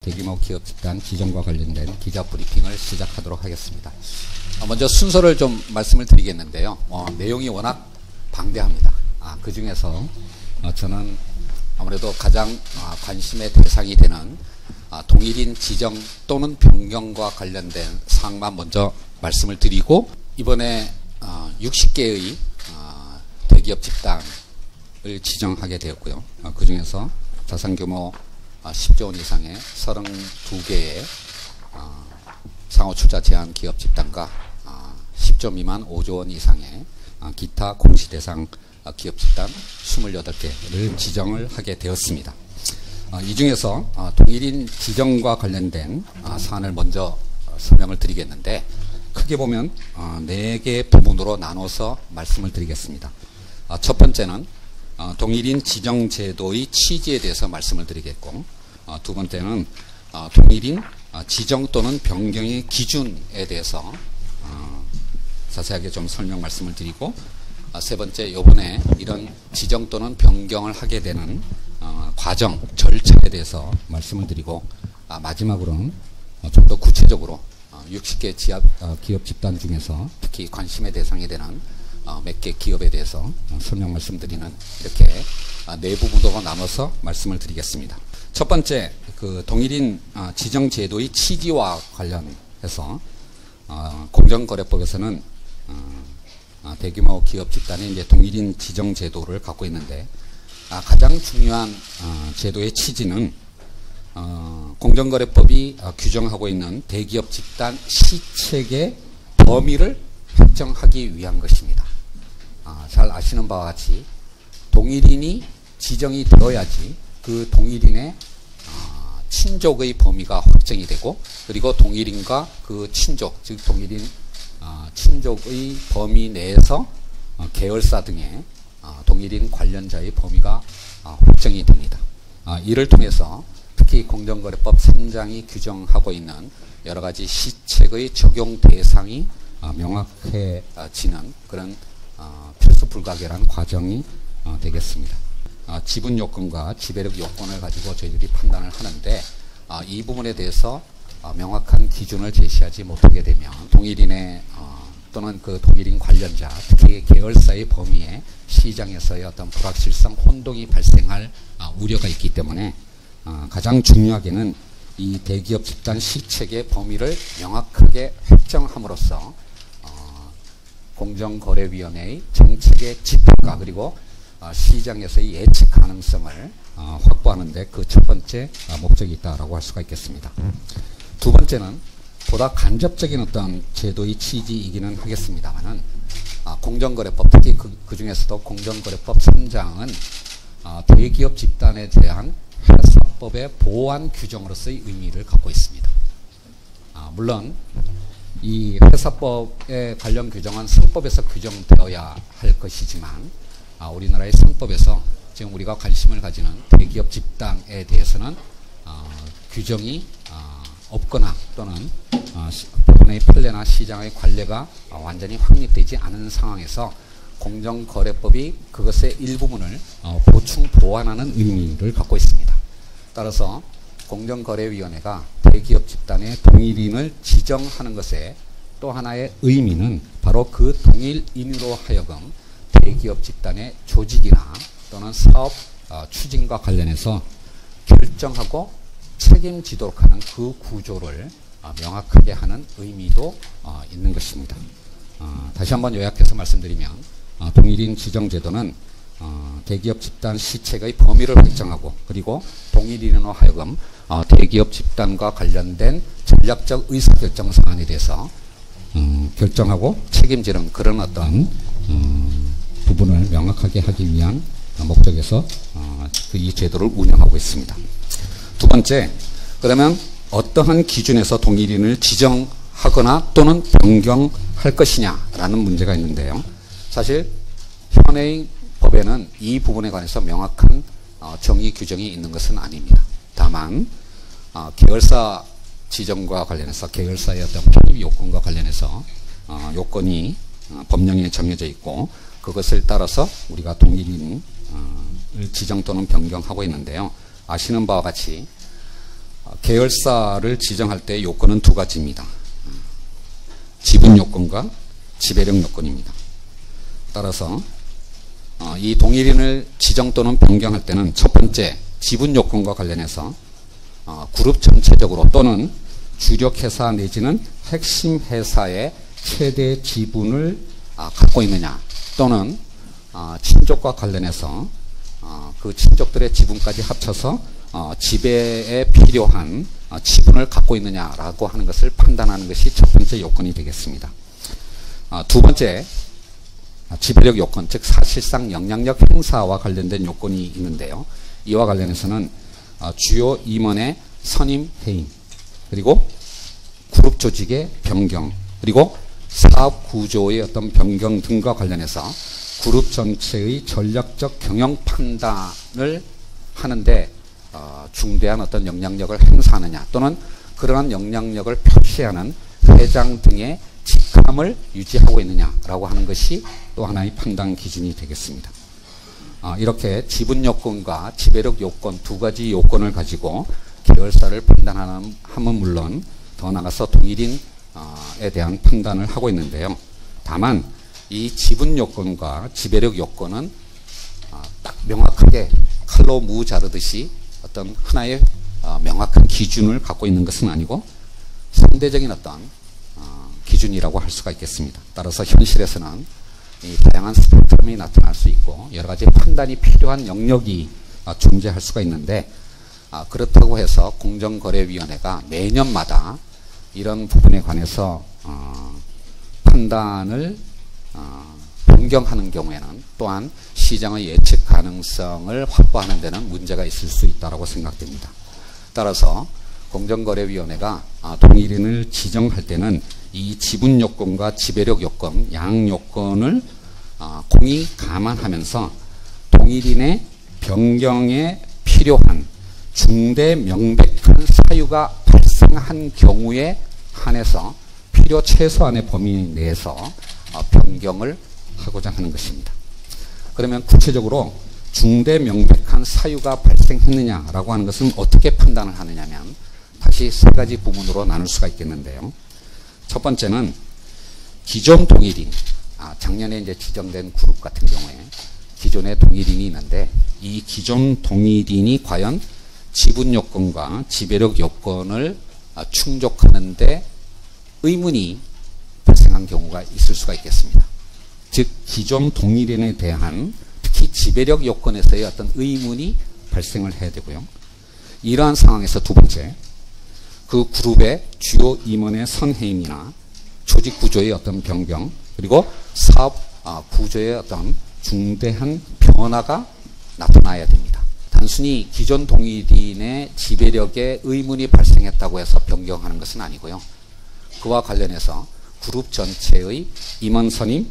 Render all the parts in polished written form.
대규모 기업 집단 지정과 관련된 기자 브리핑을 시작하도록 하겠습니다. 먼저 순서를 좀 말씀을 드리겠는데요. 내용이 워낙 방대합니다. 그 중에서 저는 아무래도 가장 관심의 대상이 되는 동일인 지정 또는 변경과 관련된 사항만 먼저 말씀을 드리고, 이번에 60개의 대기업 집단을 지정하게 되었고요. 그 중에서 자산규모 10조 원 이상의 32개의 상호출자 제한 기업 집단과 10조 미만 5조 원 이상의 기타 공시대상 기업 집단 28개를 지정을 하게 되었습니다. 이 중에서 동일인 지정과 관련된 사안을 먼저 설명을 드리겠는데, 크게 보면 4개 부분으로 나눠서 말씀을 드리겠습니다. 첫 번째는 동일인 지정 제도의 취지에 대해서 말씀을 드리겠고, 두 번째는 동일인 지정 또는 변경의 기준에 대해서 자세하게 좀 설명 말씀을 드리고, 세 번째, 이번에 이런 지정 또는 변경을 하게 되는 과정, 절차에 대해서 말씀을 드리고, 마지막으로는 좀 더 구체적으로 60개 기업 집단 중에서 특히 관심의 대상이 되는 몇 개 기업에 대해서 설명 말씀드리는, 이렇게 네 부분으로 나눠서 말씀을 드리겠습니다. 첫 번째, 그 동일인 지정 제도의 취지와 관련해서 공정거래법에서는 대규모 기업 집단이 이제 동일인 지정 제도를 갖고 있는데, 가장 중요한 제도의 취지는 공정거래법이 규정하고 있는 대기업 집단 시책의 범위를 확정하기 위한 것입니다. 잘 아시는 바와 같이 동일인이 지정이 되어야지 그 동일인의 친족의 범위가 확정이 되고, 그리고 동일인과 그 친족, 즉 동일인 친족의 범위 내에서 계열사 등의 동일인 관련자의 범위가 확정이 됩니다. 이를 통해서 특히 공정거래법 3장이 규정하고 있는 여러 가지 시책의 적용 대상이 명확해지는 그런 필수 불가결한 과정이 되겠습니다. 지분 요건과 지배력 요건을 가지고 저희들이 판단을 하는데, 이 부분에 대해서 명확한 기준을 제시하지 못하게 되면 동일인의 또는 그 동일인 관련자, 특히 계열사의 범위에 시장에서의 어떤 불확실성, 혼동이 발생할 우려가 있기 때문에 가장 중요하게는 이 대기업 집단 시책의 범위를 명확하게 확정함으로써 공정거래위원회의 정책의 집행과 그리고 시장에서의 예측 가능성을 확보하는 데 그 첫 번째 목적이 있다라고 할 수가 있겠습니다. 두 번째는 보다 간접적인 어떤 제도의 취지이기는 하겠습니다만은 공정거래법, 특히 그 중에서도 공정거래법 3장은 대기업 집단에 대한 회사법의 보완 규정으로서의 의미를 갖고 있습니다. 물론 이 회사법의 관련 규정은 상법에서 규정되어야 할 것이지만, 우리나라의 상법에서 지금 우리가 관심을 가지는 대기업 집단에 대해서는 규정이 없거나 또는 법원의 판례나 시장의 관례가 완전히 확립되지 않은 상황에서 공정거래법이 그것의 일부분을 보충 보완하는 의미를 갖고 있습니다. 따라서 공정거래위원회가 대기업 집단의 동일인을 지정하는 것의 또 하나의 의미는 바로 그 동일인으로 하여금 대기업 집단의 조직이나 또는 사업 추진과 관련해서 결정하고 책임지도록 하는 그 구조를 명확하게 하는 의미도 있는 것입니다. 다시 한번 요약해서 말씀드리면, 동일인 지정제도는 대기업 집단 시책의 범위를 확정하고, 그리고 동일인으로 하여금 대기업 집단과 관련된 전략적 의사결정 사안에 대해서 결정하고 책임지는 그런 어떤 부분을 명확하게 하기 위한 목적에서 이 제도를 운영하고 있습니다. 두 번째, 그러면 어떠한 기준에서 동일인을 지정하거나 또는 변경할 것이냐라는 문제가 있는데요. 사실 현행 법에는 이 부분에 관해서 명확한 정의 규정이 있는 것은 아닙니다. 다만 계열사 지정과 관련해서 계열사의 어떤 편입 요건과 관련해서 요건이 법령에 정해져 있고, 그것을 따라서 우리가 동일인을 지정 또는 변경하고 있는데요. 아시는 바와 같이 계열사를 지정할 때 요건은 두 가지입니다. 지분 요건과 지배력 요건입니다. 따라서 이 동일인을 지정 또는 변경할 때는 첫 번째 지분 요건과 관련해서 그룹 전체적으로 또는 주력 회사 내지는 핵심 회사의 최대 지분을 갖고 있느냐, 또는 친족과 관련해서 그 친족들의 지분까지 합쳐서 지배에 필요한 지분을 갖고 있느냐라고 하는 것을 판단하는 것이 첫 번째 요건이 되겠습니다. 두 번째 지배력 요건, 즉 사실상 영향력 행사와 관련된 요건이 있는데요. 이와 관련해서는 주요 임원의 선임 해임, 그리고 그룹 조직의 변경, 그리고 사업 구조의 어떤 변경 등과 관련해서 그룹 전체의 전략적 경영 판단을 하는데 중대한 어떤 영향력을 행사하느냐, 또는 그러한 영향력을 표시하는 회장 등의 직함을 유지하고 있느냐라고 하는 것이 또 하나의 판단 기준이 되겠습니다. 이렇게 지분 요건과 지배력 요건 두 가지 요건을 가지고 계열사를 판단하면 물론 더 나아가서 동일인에 대한 판단을 하고 있는데요. 다만 이 지분 요건과 지배력 요건은 딱 명확하게 칼로 무 자르듯이 어떤 하나의 명확한 기준을 갖고 있는 것은 아니고 상대적인 어떤 기준이라고 할 수가 있겠습니다. 따라서 현실에서는 이 다양한 스펙트럼이 나타날 수 있고 여러 가지 판단이 필요한 영역이 존재할 수가 있는데, 그렇다고 해서 공정거래위원회가 매년마다 이런 부분에 관해서 판단을 변경하는 경우에는 또한 시장의 예측 가능성을 확보하는 데는 문제가 있을 수 있다고 생각됩니다. 따라서 공정거래위원회가 동일인을 지정할 때는 이 지분 요건과 지배력 요건, 양 요건을 공히 감안하면서 동일인의 변경에 필요한 중대 명백한 사유가 발생한 경우에 한해서 필요 최소한의 범위 내에서 변경을 하고자 하는 것입니다. 그러면 구체적으로 중대 명백한 사유가 발생했느냐라고 하는 것은 어떻게 판단을 하느냐면 다시 세 가지 부분으로 나눌 수가 있겠는데요. 첫 번째는 기존 동일인, 작년에 이제 지정된 그룹 같은 경우에 기존의 동일인이 있는데 이 기존 동일인이 과연 지분 요건과 지배력 요건을 충족하는데 의문이 발생한 경우가 있을 수가 있겠습니다. 즉 기존 동일인에 대한 특히 지배력 요건에서의 어떤 의문이 발생을 해야 되고요. 이러한 상황에서 두 번째, 그 그룹의 주요 임원의 선해임이나 조직 구조의 어떤 변경, 그리고 사업 구조의 어떤 중대한 변화가 나타나야 됩니다. 단순히 기존 동일인의 지배력에 의문이 발생했다고 해서 변경하는 것은 아니고요. 그와 관련해서 그룹 전체의 임원 선임,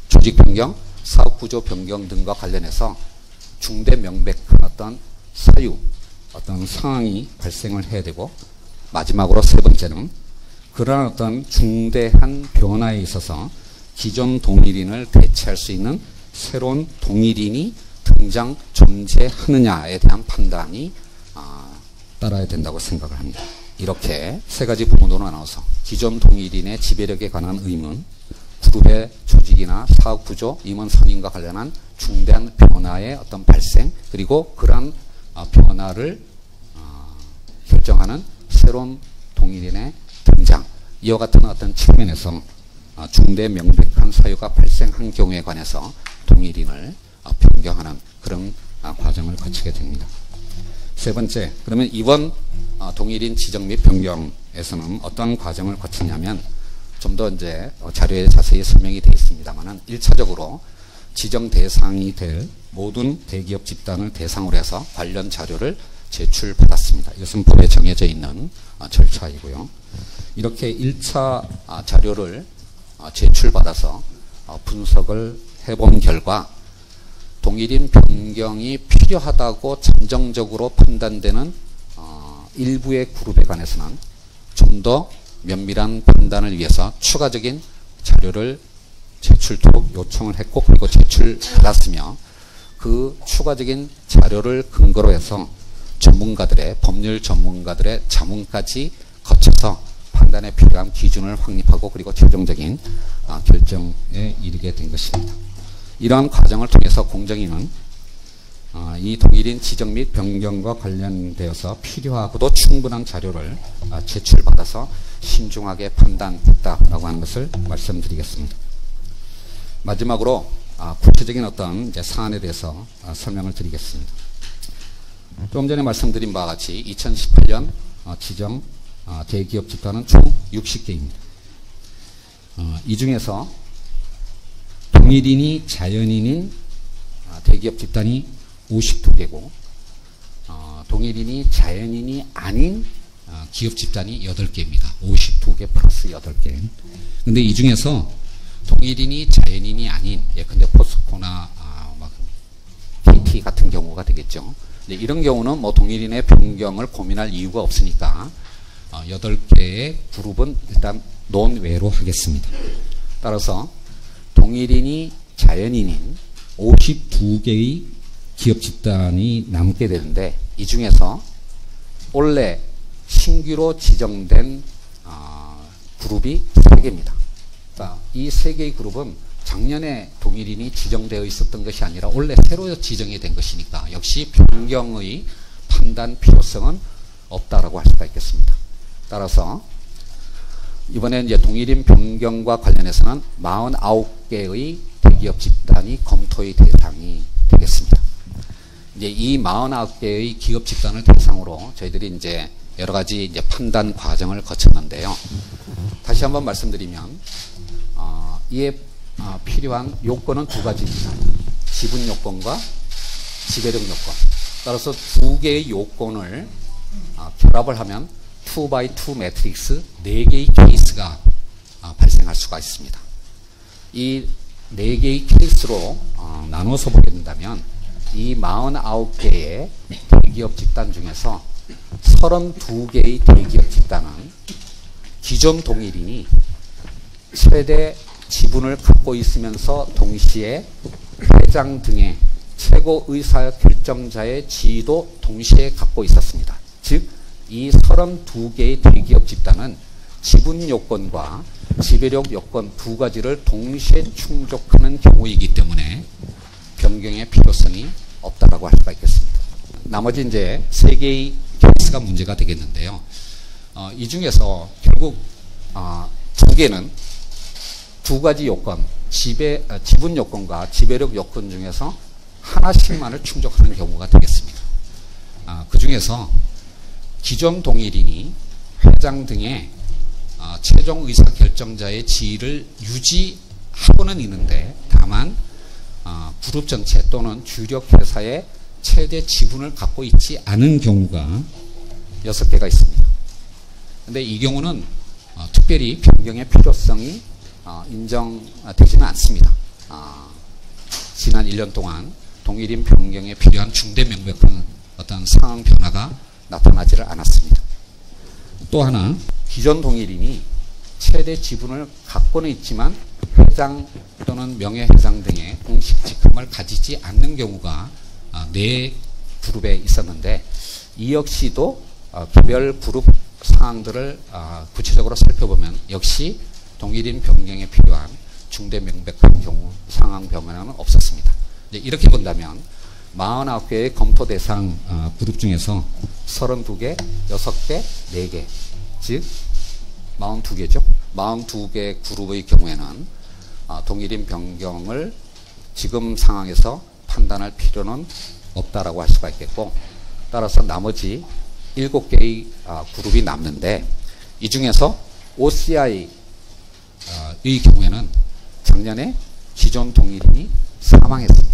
조직 변경, 사업 구조 변경 등과 관련해서 중대 명백한 어떤 사유, 어떤 상황이 발생을 해야 되고, 마지막으로 세 번째는 그러한 어떤 중대한 변화에 있어서 기존 동일인을 대체할 수 있는 새로운 동일인이 등장 존재하느냐에 대한 판단이 따라야 된다고 생각을 합니다. 이렇게 세 가지 부분으로 나눠서 기존 동일인의 지배력에 관한 의문, 그룹의 조직이나 사업 구조, 임원 선임과 관련한 중대한 변화의 어떤 발생, 그리고 그러한 변화를 결정하는 새로운 동일인의 등장, 이와 같은 어떤 측면에서 중대 명백한 사유가 발생한 경우에 관해서 동일인을 변경하는 그런 과정을 거치게 됩니다. 세 번째, 그러면 이번 동일인 지정 및 변경에서는 어떤 과정을 거치냐면 좀 더 이제 자료에 자세히 설명이 되어 있습니다만은 1차적으로 지정 대상이 될 모든 대기업 집단을 대상으로 해서 관련 자료를 제출받았습니다. 이것은 법에 정해져 있는 절차이고요. 이렇게 1차 자료를 제출받아서 분석을 해본 결과 동일인 변경이 필요하다고 잠정적으로 판단되는 일부의 그룹에 관해서는 좀 더 면밀한 판단을 위해서 추가적인 자료를 제출토록 요청을 했고, 그리고 제출받았으며 그 추가적인 자료를 근거로 해서 전문가들의 법률 전문가들의 자문까지 거쳐서 판단에 필요한 기준을 확립하고 그리고 최종적인 결정에 이르게 된 것입니다. 이러한 과정을 통해서 공정위는 이 동일인 지정 및 변경과 관련되어서 필요하고도 충분한 자료를 제출받아서 신중하게 판단했다라고 하는 것을 말씀드리겠습니다. 마지막으로 구체적인 어떤 이제 사안에 대해서 설명을 드리겠습니다. 좀 전에 말씀드린 바와 같이 2018년 지정 대기업 집단은 총 60개입니다. 이 중에서 동일인이 자연인인 대기업 집단이 52개고 동일인이 자연인이 아닌 기업 집단이 8개입니다. 52개 플러스 8개. 근데 이 중에서 동일인이 자연인이 아닌 예컨대 포스코나 KT 같은 경우가 되겠죠. 이런 경우는 뭐 동일인의 변경을 고민할 이유가 없으니까 8개의 그룹은 일단 논외로 하겠습니다. 따라서 동일인이 자연인인 52개의 기업 집단이 남게 되는데 이 중에서 원래 신규로 지정된 그룹이 3개입니다. 그러니까 이 3개의 그룹은 작년에 동일인이 지정되어 있었던 것이 아니라 원래 새로 지정이 된 것이니까 역시 변경의 판단 필요성은 없다라고 할 수가 있겠습니다. 따라서 이번에 이제 동일인 변경과 관련해서는 49개의 대기업 집단이 검토의 대상이 되겠습니다. 이제 이 49개의 기업 집단을 대상으로 저희들이 이제 여러 가지 이제 판단 과정을 거쳤는데요. 다시 한번 말씀드리면 이에 필요한 요건은 2가지입니다. 지분 요건과 지배력 요건. 따라서 2개의 요건을 결합을 하면 2x2 매트릭스 4개의 케이스가 발생할 수가 있습니다. 이 4개의 케이스로 나눠서 보게 된다면 이 49개의 대기업 집단 중에서 32개의 대기업 집단은 기존 동일인이 최대 지분을 갖고 있으면서 동시에 회장 등의 최고 의사결정자의 지위도 동시에 갖고 있었습니다. 즉, 이 32개의 대기업 집단은 지분 요건과 지배력 요건 2가지를 동시에 충족하는 경우이기 때문에 변경의 필요성이 없다라고 할 수가 있겠습니다. 나머지 이제 3개의 케이스가 문제가 되겠는데요. 이 중에서 결국 2개는 2가지 요건, 지분 요건과 지배력 요건 중에서 하나씩만을 충족하는 경우가 되겠습니다. 그 중에서 기존 동일인이 회장 등의 최종 의사결정자의 지위를 유지하고는 있는데 다만 그룹 전체 또는 주력 회사의 최대 지분을 갖고 있지 않은 경우가 6개가 있습니다. 그런데 이 경우는 특별히 변경의 필요성이 인정되지는 않습니다. 지난 1년 동안 동일인 변경에 필요한 중대 명백한 어떤 상황 변화가 나타나지를 않았습니다. 또 하나, 기존 동일인이 최대 지분을 갖고는 있지만 회장 또는 명예회장 등의 공식 직함을 가지지 않는 경우가 4그룹에 있었는데 이 역시도 개별 그룹 사항들을 구체적으로 살펴보면 역시 동일인 변경에 필요한 중대 명백한 경우 상황 변화는 없었습니다. 이렇게 본다면 49개의 검토 대상 그룹 중에서 32개, 6개, 4개, 즉 42개죠. 42개 그룹의 경우에는 동일인 변경을 지금 상황에서 판단할 필요는 없다라고 할 수가 있겠고, 따라서 나머지 7개의 그룹이 남는데 이 중에서 OCI의 경우에는 작년에 기존 동일인이 사망했습니다.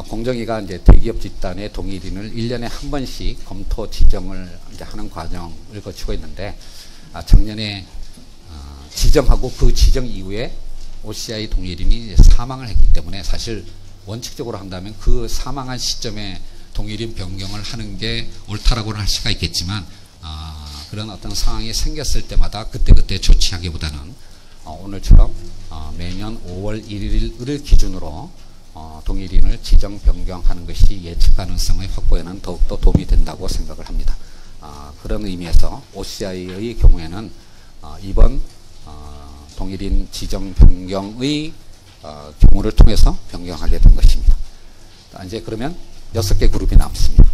공정위가 이제 대기업 집단의 동일인을 1년에 한 번씩 검토 지정을 이제 하는 과정을 거치고 있는데 작년에 지정하고 그 지정 이후에 OCI 동일인이 사망을 했기 때문에 사실 원칙적으로 한다면 그 사망한 시점에 동일인 변경을 하는 게 옳다라고는 할 수가 있겠지만 그런 어떤 상황이 생겼을 때마다 그때그때 조치하기보다는 오늘처럼 매년 5월 1일을 기준으로 동일인을 지정 변경하는 것이 예측 가능성의 확보에는 더욱더 도움이 된다고 생각을 합니다. 그런 의미에서 OCI의 경우에는 이번 동일인 지정 변경의 경우를 통해서 변경하게 된 것입니다. 이제 그러면 6개 그룹이 남습니다.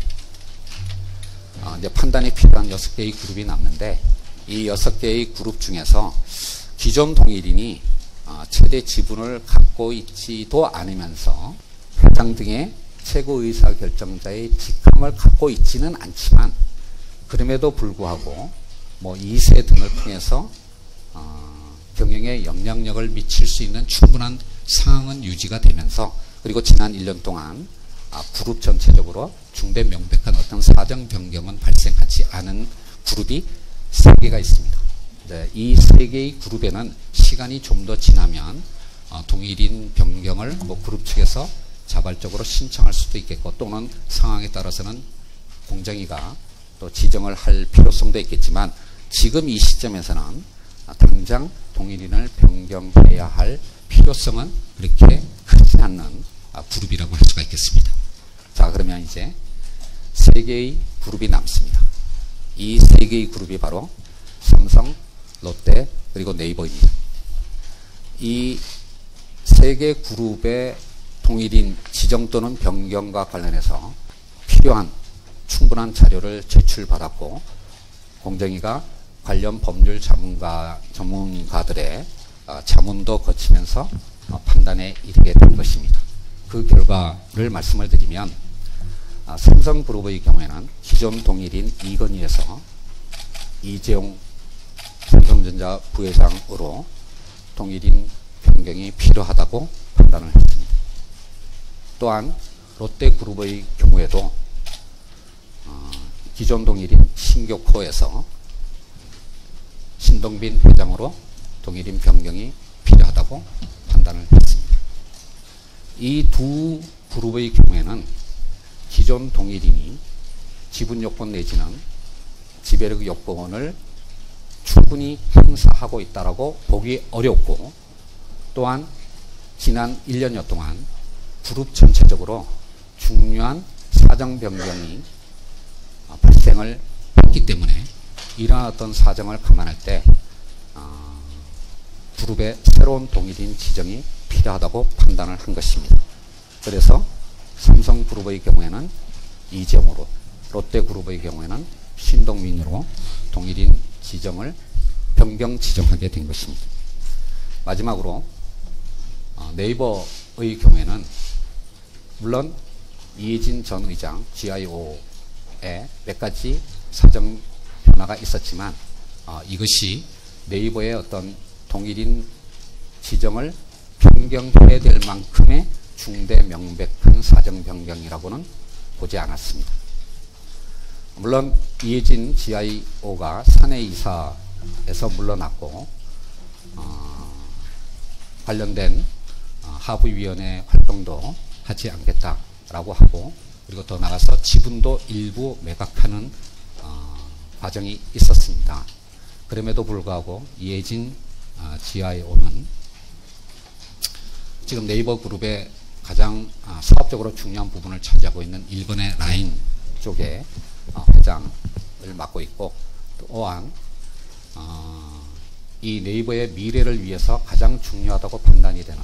이제 판단이 필요한 6개의 그룹이 남는데, 이 6개의 그룹 중에서 기존 동일인이 최대 지분을 갖고 있지도 않으면서 회장 등의 최고 의사결정자의 직함을 갖고 있지는 않지만, 그럼에도 불구하고 뭐 2세 등을 통해서 경영에 영향력을 미칠 수 있는 충분한 상황은 유지가 되면서, 그리고 지난 1년 동안 그룹 전체적으로 중대 명백한 어떤 사정 변경은 발생하지 않은 그룹이 3개가 있습니다. 이 3개의 그룹에는 시간이 좀 더 지나면 동일인 변경을 뭐 그룹 측에서 자발적으로 신청할 수도 있겠고, 또는 상황에 따라서는 공정위가 또 지정을 할 필요성도 있겠지만, 지금 이 시점에서는 당장 동일인을 변경해야 할 필요성은 그렇게 크지 않는 그룹이라고 할 수가 있겠습니다. 자, 그러면 이제 3개의 그룹이 남습니다. 이 3개의 그룹이 바로 삼성, 롯데, 그리고 네이버입니다. 이 3개 그룹의 동일인 지정 또는 변경과 관련해서 필요한 충분한 자료를 제출받았고, 공정위가 관련 법률 전문가들의 자문도 거치면서 판단에 이르게 된 것입니다. 그 결과를 말씀을 드리면, 삼성그룹의 경우에는 기존 동일인 이건희에서 이재용 삼성전자 부회장으로 동일인 변경이 필요하다고 판단을 했습니다. 또한 롯데그룹의 경우에도 기존 동일인 신격호에서 신동빈 회장으로 동일인 변경이 필요하다고 판단을 했습니다. 이 두 그룹의 경우에는 기존 동일인이 지분 요건 내지는 지배력 요건을 충분히 행사하고 있다고 보기 어렵고, 또한 지난 1년여 동안 그룹 전체적으로 중요한 사정 변경이 발생을 했기 때문에, 이러한 어떤 사정을 감안할 때 그룹의 새로운 동일인 지정이 필요하다고 판단을 한 것입니다. 그래서 삼성그룹의 경우에는 이재용으로, 롯데그룹의 경우에는 신동민으로 동일인 지정을 변경 지정하게 된 것입니다. 마지막으로 네이버의 경우에는 물론 이해진 전 의장 GIO에 몇 가지 사정 변화가 있었지만, 이것이 네이버의 어떤 동일인 지정을 변경해야 될 만큼의 중대 명백한 사정 변경이라고는 보지 않았습니다. 물론 이해진 GIO가 사내이사에서 물러났고, 관련된 하부위원회 활동도 하지 않겠다라고 하고, 그리고 더 나아가서 지분도 일부 매각하는 과정이 있었습니다. 그럼에도 불구하고 이해진 GIO는 지금 네이버 그룹의 가장 사업적으로 중요한 부분을 차지하고 있는 일본의 라인 쪽에 회장을 맡고 있고, 또한 이 네이버의 미래를 위해서 가장 중요하다고 판단이 되는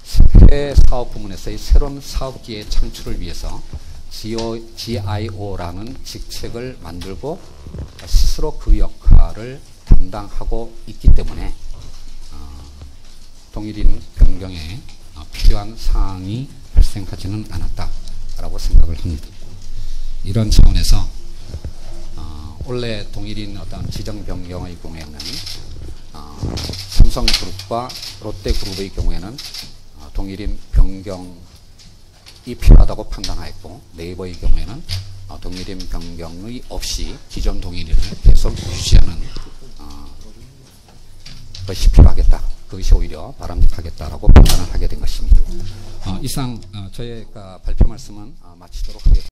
새 사업 부문에서의 새로운 사업기회 창출을 위해서 GIO라는 직책을 만들고 스스로 그 역할을 담당하고 있기 때문에 동일인 변경에 필요한 사항이 발생하지는 않았다라고 생각을 합니다. 이런 차원에서 원래 동일인 어떤 지정 변경의 경우에는 삼성그룹과 롯데그룹의 경우에는 동일인 변경이 필요하다고 판단하였고, 네이버의 경우에는 동일인 변경이 없이 기존 동일인을 계속 유지하는 것이 필요하겠다. 그것이 오히려 바람직하겠다라고 판단을 하게 된 것입니다. 이상 저의 발표 말씀은 마치도록 하겠습니다.